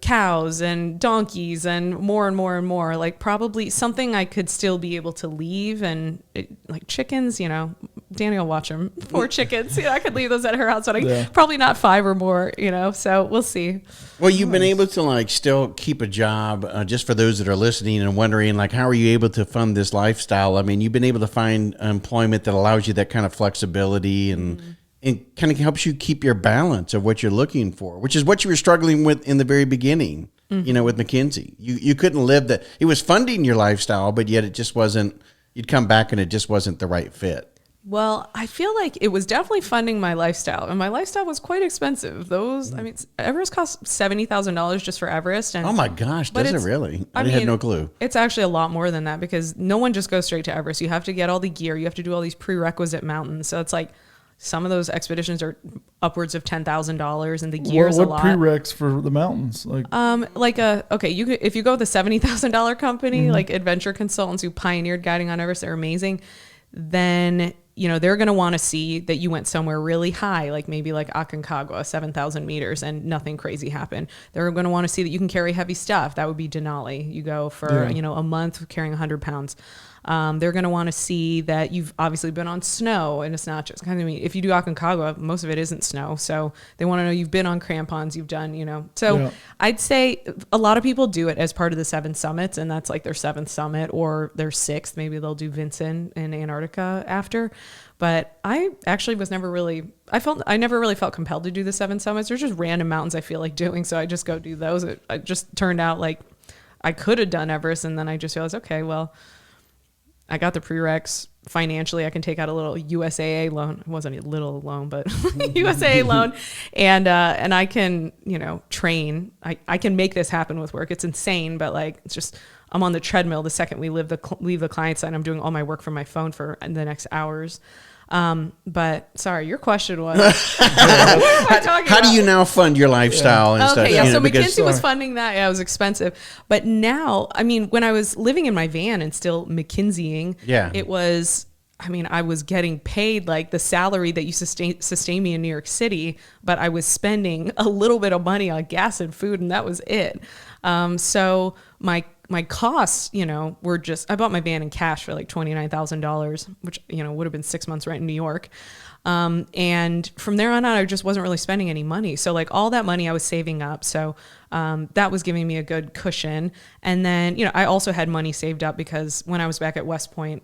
cows and donkeys and more and more and more. Like probably something I could still be able to leave, and like chickens, Danny will watch them. 4 chickens, I could leave those at her house, but probably not 5 or more, so we'll see. Well, you've been able to like still keep a job, just for those that are listening and wondering, like, how are you able to fund this lifestyle? I mean, you've been able to find employment that allows you that kind of flexibility and kind of helps you keep your balance of what you're looking for, which is what you were struggling with in the very beginning, with McKinsey. You couldn't live that. It was funding your lifestyle, but yet it just wasn't, you'd come back and it just wasn't the right fit. Well, I feel like it was definitely funding my lifestyle, and my lifestyle was quite expensive. I mean, Everest cost $70,000 just for Everest. And Oh my gosh, does it really? I had no clue. It's actually a lot more than that because no one just goes straight to Everest. You have to get all the gear. You have to do all these prerequisite mountains. So it's like some of those expeditions are upwards of $10,000, and the gear's a lot. What prereqs for the mountains? If you go with a $70,000 company, like Adventure Consultants who pioneered guiding on Everest, they're amazing. Then they're going to want to see that you went somewhere really high, like maybe like Aconcagua, 7,000 meters, and nothing crazy happened. They're going to want to see that you can carry heavy stuff. That would be Denali. You go for, a month carrying 100 pounds. They're going to want to see that you've obviously been on snow, and it's not just if you do Aconcagua, most of it isn't snow. So they want to know you've been on crampons, you've done, I'd say a lot of people do it as part of the 7 summits, and that's like their 7th summit or their 6th. Maybe they'll do Vinson in Antarctica after. But I actually was never really, I never really felt compelled to do the 7 summits. There's just random mountains I feel like doing. So I just go do those. It just turned out like I could have done Everest, and then I just realized, okay, well, I got the prereqs. Financially, I can take out a little USAA loan. It wasn't a little loan, but USAA loan. And I can, train. I can make this happen with work. It's insane, but it's just, I'm on the treadmill the second we leave the client side. I'm doing all my work from my phone for the next hours. But sorry, your question was, how do you now fund your lifestyle and stuff? So McKinsey was funding that. Yeah, it was expensive. But now, when I was living in my van and still McKinseying, it was, I was getting paid like the salary that you sustain me in New York City, but I was spending a little bit of money on gas and food, and that was it. So my costs, were just, I bought my van in cash for like $29,000, which, would have been 6 months rent in New York. And from there on out, I just wasn't really spending any money. So like all that money I was saving up. So, that was giving me a good cushion. And then, I also had money saved up because when I was back at West Point,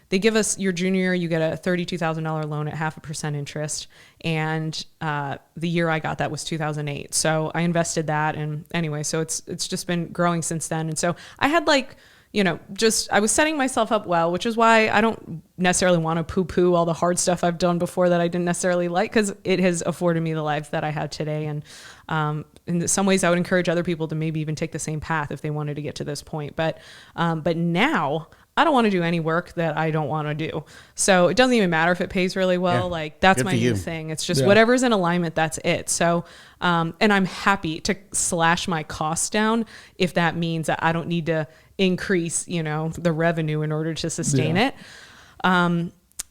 they give us your junior year, you get a $32,000 loan at 0.5% interest. And the year I got that was 2008. So I invested that. And anyway, so it's just been growing since then. And so I had I was setting myself up well, which is why I don't necessarily want to poo-poo all the hard stuff I've done before that I didn't necessarily like, because it has afforded me the life that I have today. And in some ways I would encourage other people to maybe even take the same path if they wanted to get to this point. But now I don't want to do any work that I don't want to do. So it doesn't even matter if it pays really well. That's my new thing. It's just whatever's in alignment, that's it. So, and I'm happy to slash my costs down if that means that I don't need to increase, the revenue in order to sustain it.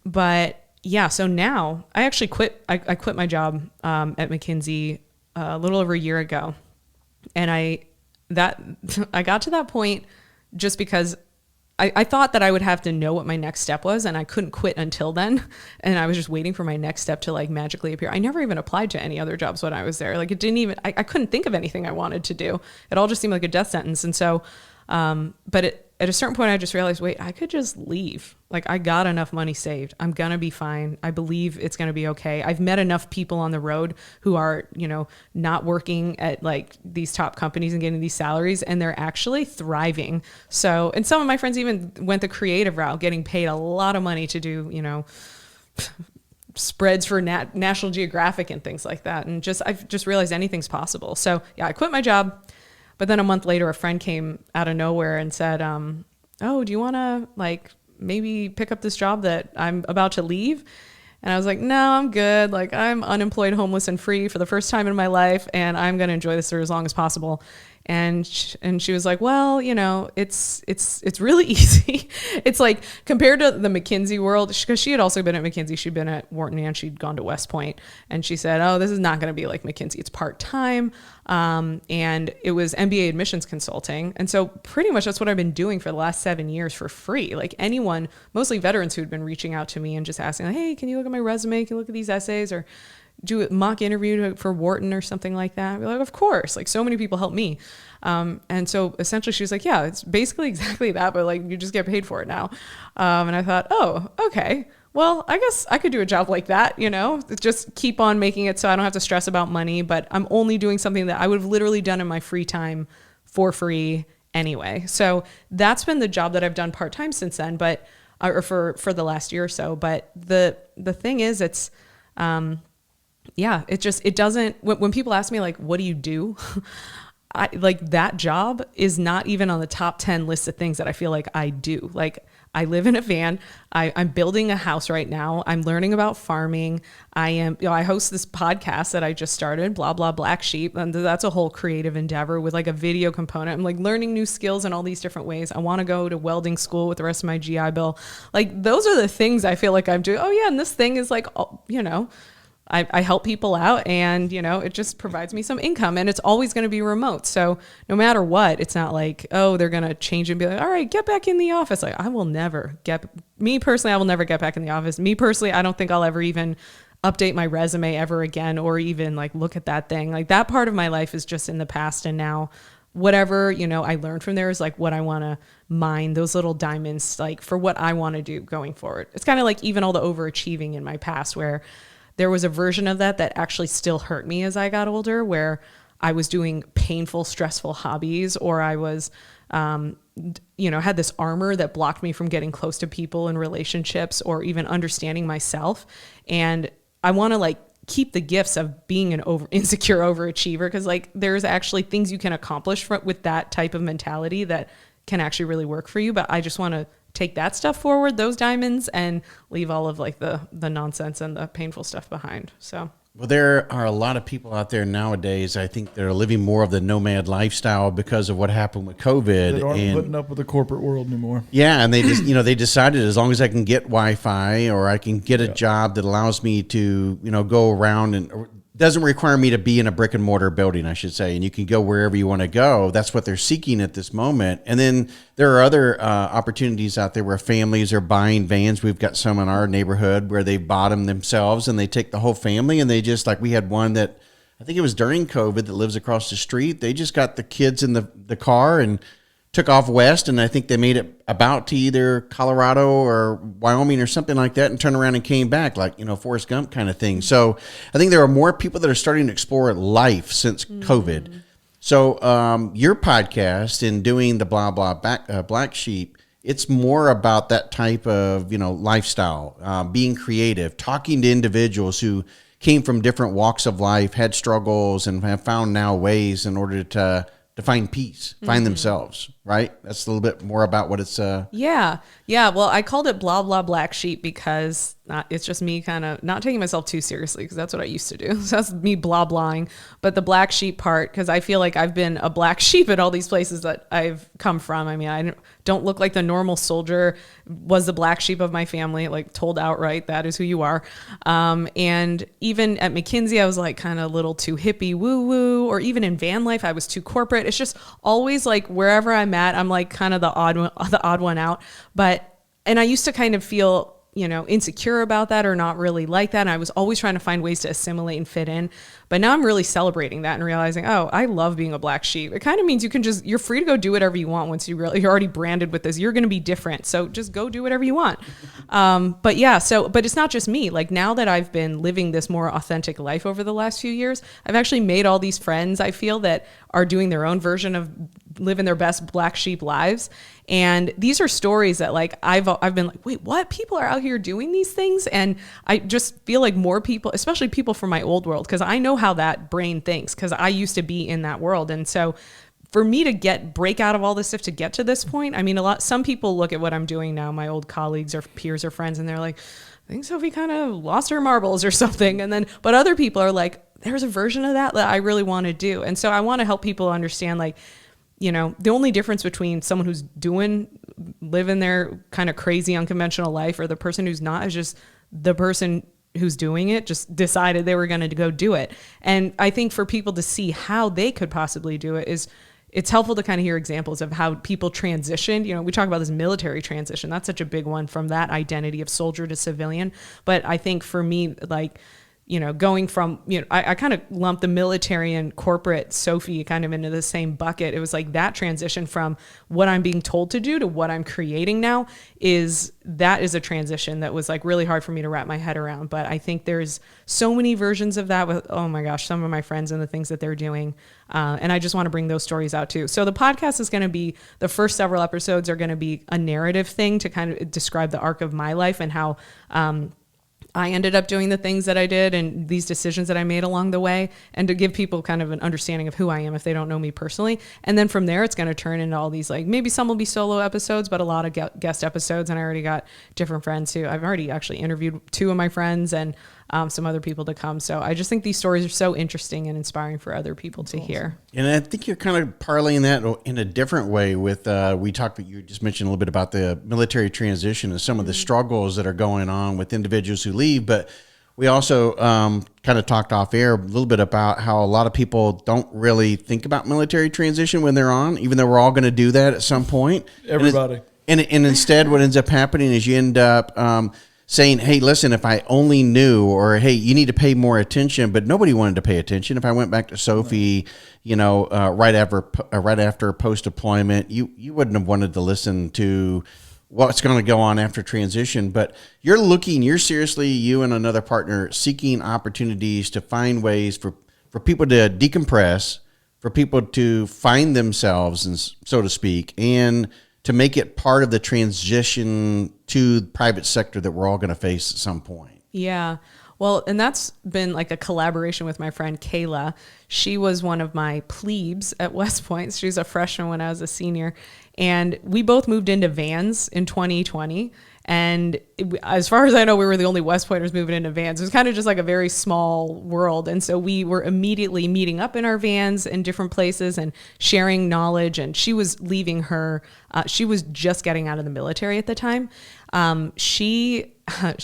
But yeah, so now I actually quit. I quit my job at McKinsey a little over a year ago. And I got to that point just because I thought that I would have to know what my next step was, and I couldn't quit until then. And I was just waiting for my next step to magically appear. I never even applied to any other jobs when I was there. It didn't even, I couldn't think of anything I wanted to do. It all just seemed like a death sentence. And so, at a certain point, I just realized, wait, I could just leave. I got enough money saved. I'm going to be fine. I believe it's going to be okay. I've met enough people on the road who are, not working at these top companies and getting these salaries, and they're actually thriving. So, and some of my friends even went the creative route, getting paid a lot of money to do, spreads for National Geographic and things like that. And I've just realized anything's possible. So yeah, I quit my job. But then a month later, a friend came out of nowhere and said, oh, do you want to maybe pick up this job that I'm about to leave? And I was like, no, I'm good. I'm unemployed, homeless, and free for the first time in my life, and I'm going to enjoy this for as long as possible. And she was like, well, it's really easy. It's compared to the McKinsey world, because she had also been at McKinsey, she'd been at Wharton, and she'd gone to West Point. And she said, oh, this is not going to be like McKinsey. It's part-time. And it was MBA admissions consulting. And so pretty much that's what I've been doing for the last 7 years for free. Anyone, mostly veterans who'd been reaching out to me and just asking, hey, can you look at my resume? Can you look at these essays? Or do a mock interview for Wharton or something like that. I'd be like, of course, so many people help me. And so essentially she was like, yeah, it's basically exactly that, but you just get paid for it now. And I thought, oh, okay, well, I guess I could do a job like that, just keep on making it so I don't have to stress about money, but I'm only doing something that I would have literally done in my free time for free anyway. So that's been the job that I've done part-time since then. But or for the last year or so. But the thing is, it's, it doesn't, when people ask me like, what do you do? I like that job is not even on the top 10 list of things that I feel like I do. Like I live in a van. I'm building a house right now. I'm learning about farming. I host this podcast that I just started, blah, blah, Black Sheep. And that's a whole creative endeavor with like a video component. I'm like learning new skills in all these different ways. I want to go to welding school with the rest of my GI Bill. Like those are the things I feel like I'm doing. Oh yeah. And this thing is like, I help people out and, it just provides me some income and it's always going to be remote. So no matter what, it's not like, oh, they're going to change and be like, all right, get back in the office. Like I will never get back in the office. Me personally, I don't think I'll ever even update my resume ever again or even like look at that thing. Like that part of my life is just in the past. And now whatever, I learned from there is like what I want to mine, those little diamonds, like for what I want to do going forward. It's kind of like even all the overachieving in my past where there was a version of that actually still hurt me as I got older, where I was doing painful, stressful hobbies, or I was, had this armor that blocked me from getting close to people in relationships or even understanding myself. And I want to like keep the gifts of being an insecure overachiever because like there's actually things you can accomplish with that type of mentality that can actually really work for you. But I just want to take that stuff forward, those diamonds, and leave all of like the nonsense and the painful stuff behind. So, well, there are a lot of people out there nowadays, I think they're living more of the nomad lifestyle because of what happened with COVID. They aren't putting up with the corporate world anymore. Yeah. And they just, they decided as long as I can get Wi-Fi or I can get a job that allows me to, go around and doesn't require me to be in a brick and mortar building, I should say, and you can go wherever you want to go. That's what they're seeking at this moment. And then there are other opportunities out there where families are buying vans. We've got some in our neighborhood where they bought them themselves and they take the whole family and they just like, we had one that I think it was during COVID that lives across the street. They just got the kids in the car and took off west, and I think they made it about to either Colorado or Wyoming or something like that and turned around and came back like, Forrest Gump kind of thing. So I think there are more people that are starting to explore life since COVID. So your podcast and doing the blah, blah, Black Sheep, it's more about that type of, lifestyle, being creative, talking to individuals who came from different walks of life, had struggles, and have found now ways in order to find peace, find themselves, right? That's a little bit more about what it's... Yeah. Well, I called it blah, blah, Black Sheep because it's just me kind of not taking myself too seriously because that's what I used to do. So that's me blah, blahing. But the Black Sheep part, because I feel like I've been a black sheep at all these places that I've come from. I mean, I don't look like the normal soldier, was the black sheep of my family, like told outright, that is who you are. And even at McKinsey, I was like kind of a little too hippie woo-woo, or even in van life, I was too corporate. It's just always like wherever I'm at, I'm like kind of the odd one out. And I used to kind of feel, insecure about that or not really like that. And I was always trying to find ways to assimilate and fit in. But now I'm really celebrating that and realizing, oh, I love being a black sheep. It kind of means you're free to go do whatever you want once you're already branded with this. You're going to be different. So just go do whatever you want. But it's not just me. Like now that I've been living this more authentic life over the last few years, I've actually made all these friends, I feel, that are doing their own version of living their best black sheep lives. And these are stories that like I've been like, wait, what? People are out here doing these things? And I just feel like more people, especially people from my old world, because I know how that brain thinks, because I used to be in that world. And so for me to break out of all this stuff to get to this point, I mean, some people look at what I'm doing now, my old colleagues or peers or friends, and they're like, I think Sophie kind of lost her marbles or something. But other people are like, there's a version of that I really want to do. And so I want to help people understand, like, the only difference between someone who's living their kind of crazy unconventional life or the person who's not is just the person who's doing it just decided they were going to go do it. And I think for people to see how they could possibly do it it's helpful to kind of hear examples of how people transitioned. We talk about this military transition. That's such a big one, from that identity of soldier to civilian. But I think for me, like, going from, I kind of lumped the military and corporate Sophie kind of into the same bucket. It was like that transition from what I'm being told to do to what I'm creating now is a transition that was like really hard for me to wrap my head around. But I think there's so many versions of that with, oh my gosh, some of my friends and the things that they're doing. And I just want to bring those stories out too. So the podcast is going to be, the first several episodes are going to be a narrative thing to kind of describe the arc of my life and how, I ended up doing the things that I did and these decisions that I made along the way, and to give people kind of an understanding of who I am if they don't know me personally. And then from there, it's going to turn into all these, like, maybe some will be solo episodes, but a lot of guest episodes. And I already got different friends who I've already actually interviewed 2 of my friends and some other people to come. So I just think these stories are so interesting and inspiring for other people to hear. And I think you're kind of parlaying that in a different way with, you just mentioned a little bit about the military transition and some of the struggles that are going on with individuals who leave. But we also kind of talked off air a little bit about how a lot of people don't really think about military transition when they're on, even though we're all going to do that at some point. Everybody. And instead what ends up happening is you end up saying, hey, listen, if I only knew, or hey, you need to pay more attention, but nobody wanted to pay attention. If I went back to Sophie, right after post-deployment, you wouldn't have wanted to listen to what's going to go on after transition. But you're seriously, you and another partner, seeking opportunities to find ways for people to decompress, for people to find themselves, and so to speak, and to make it part of the transition to the private sector that we're all going to face at some point. Yeah. Well, and that's been like a collaboration with my friend Kayla. She was one of my plebes at West Point. She was a freshman when I was a senior. And we both moved into vans in 2020. And as far as I know, we were the only West Pointers moving into vans. It was kind of just like a very small world. And so we were immediately meeting up in our vans in different places and sharing knowledge. And she was leaving she was just getting out of the military at the time. She and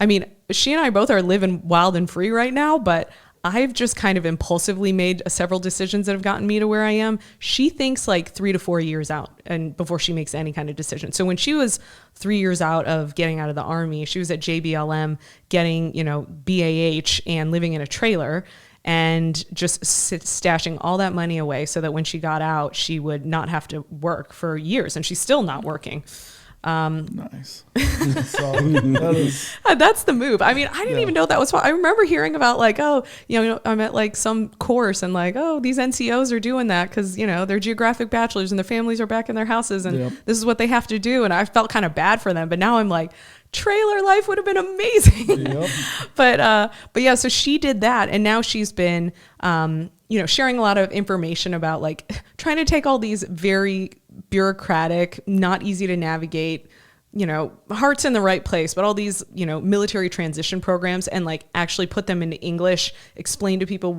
I both are living wild and free right now, but I've just kind of impulsively made several decisions that have gotten me to where I am. She thinks like 3 to 4 years out and before she makes any kind of decision. So when she was 3 years out of getting out of the Army, she was at JBLM getting, BAH and living in a trailer and just stashing all that money away so that when she got out, she would not have to work for years. And she's still not working. Nice. That's the move. I mean, I didn't even know that was. I remember hearing about like, I'm at like some course and like, these NCOs are doing that because they're geographic bachelors and their families are back in their houses and this is what they have to do. And I felt kind of bad for them, but now I'm like, trailer life would have been amazing. Yep. But yeah, so she did that, and now she's been, sharing a lot of information about like trying to take all these very bureaucratic, not easy to navigate, heart's in the right place, but all these, military transition programs and like actually put them into English, explain to people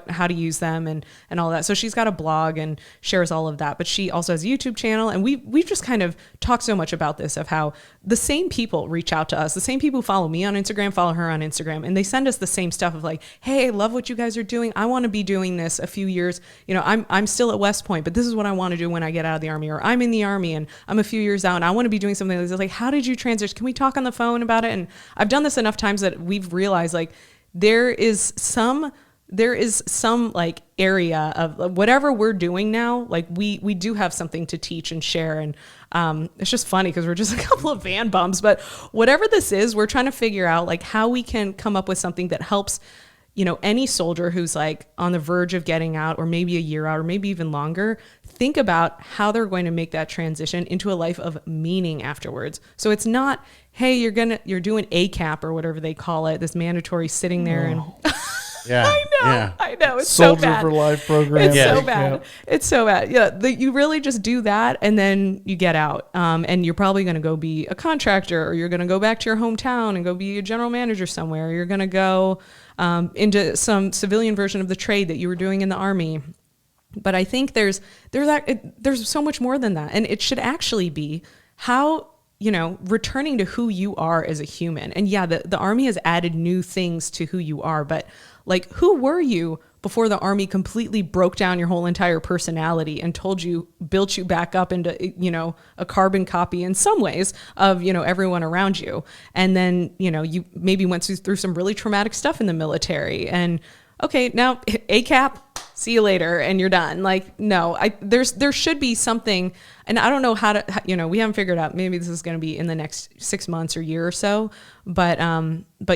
how to use them and all that. So she's got a blog and shares all of that, but she also has a YouTube channel. And we've just kind of talked so much about this, of how the same people reach out to us, the same people who follow me on Instagram, follow her on Instagram, and they send us the same stuff of like, hey, I love what you guys are doing. I want to be doing this a few years. I'm still at West Point, but this is what I want to do when I get out of the Army, or I'm in the Army and I'm a few years out and I want to be doing something like this. Like, how did you transition? Can we talk on the phone about it? And I've done this enough times that we've realized like there is some like area of whatever we're doing now. Like we do have something to teach and share. And it's just funny because we're just a couple of van bums, but whatever this is, we're trying to figure out like how we can come up with something that helps, any soldier who's like on the verge of getting out, or maybe a year out, or maybe even longer, think about how they're going to make that transition into a life of meaning afterwards. So it's not, hey, you're doing ACAP or whatever they call it, this mandatory sitting there and yeah, I know. It's Soldier so bad. for Life program. It's so bad. It's so bad. Yeah, you really just do that, and then you get out, and you're probably going to go be a contractor, or you're going to go back to your hometown and go be a general manager somewhere. Or you're going to go into some civilian version of the trade that you were doing in the Army. But I think there's so much more than that, and it should actually be how, returning to who you are as a human. And yeah, the Army has added new things to who you are, but like, who were you before the Army completely broke down your whole entire personality and built you back up into, a carbon copy in some ways of, everyone around you. And then, you maybe went through some really traumatic stuff in the military, and okay, now ACAP, see you later, and you're done. Like, no, there should be something, and I don't know how to, we haven't figured out, maybe this is going to be in the next 6 months or year or so, but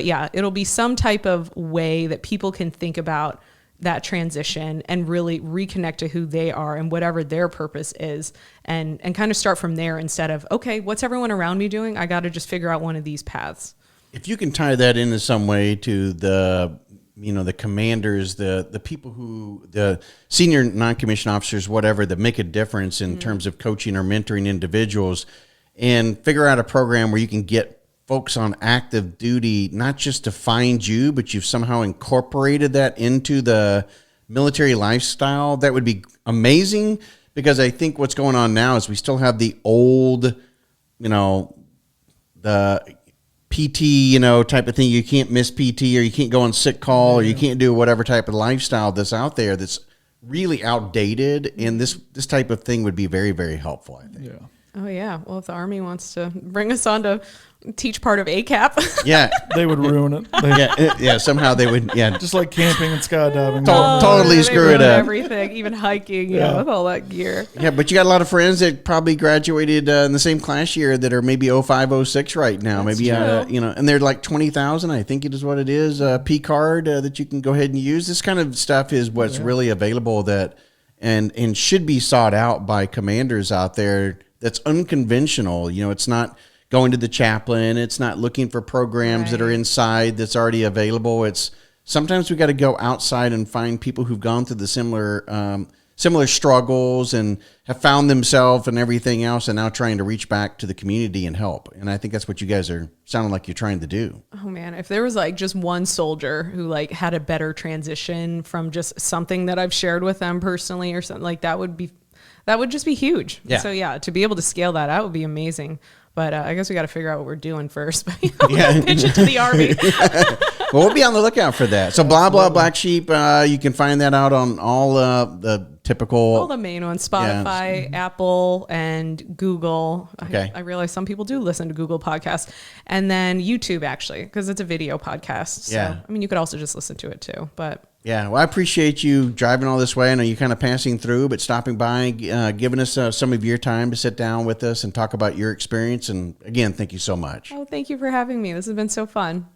yeah, it'll be some type of way that people can think about that transition and really reconnect to who they are and whatever their purpose is, and kind of start from there instead of, okay, what's everyone around me doing? I got to just figure out one of these paths. If you can tie that into some way to the commanders, the people the senior non-commissioned officers, whatever, that make a difference in terms of coaching or mentoring individuals, and figure out a program where you can get folks on active duty, not just to find you, but you've somehow incorporated that into the military lifestyle, that would be amazing. Because I think what's going on now is we still have the old, the PT, type of thing. You can't miss PT, or you can't go on sick call, or you can't do whatever type of lifestyle that's out there that's really outdated. And this type of thing would be very, very helpful, I think. Yeah. Oh yeah. Well, if the Army wants to bring us on to teach part of ACAP, Yeah. They would ruin it. Yeah. Somehow they would, Just like camping and skydiving. Totally they screw it ruin up. Everything, even hiking, Yeah. with all that gear. Yeah, but you got a lot of friends that probably graduated in the same class year that are maybe 05, 06 right now. That's maybe, true. and they're like 20,000, I think it is what it is, P card that you can go ahead and use. This kind of stuff is what's really available and should be sought out by commanders out there. That's unconventional. It's not going to the chaplain. It's not looking for programs that are inside that's already available. It's sometimes we got to go outside and find people who've gone through the similar struggles and have found themselves and everything else, and now trying to reach back to the community and help. And I think that's what you guys are sounding like you're trying to do. Oh man, if there was like just one soldier who like had a better transition from just something that I've shared with them personally or something, like that would just be huge. Yeah. So yeah, to be able to scale that out would be amazing. But I guess we got to figure out what we're doing first. But we gotta pitch it to the Army. Well, we'll be on the lookout for that. So blah, blah, Black Sheep. You can find that out on all the typical. All the main ones, Spotify, Apple, and Google. Okay. I realize some people do listen to Google podcasts. And then YouTube, actually, because it's a video podcast. So, Yeah. I mean, you could also just listen to it too. But Yeah, well, I appreciate you driving all this way. I know you're kind of passing through, but stopping by, giving us some of your time to sit down with us and talk about your experience. And again, thank you so much. thank you for having me. This has been so fun.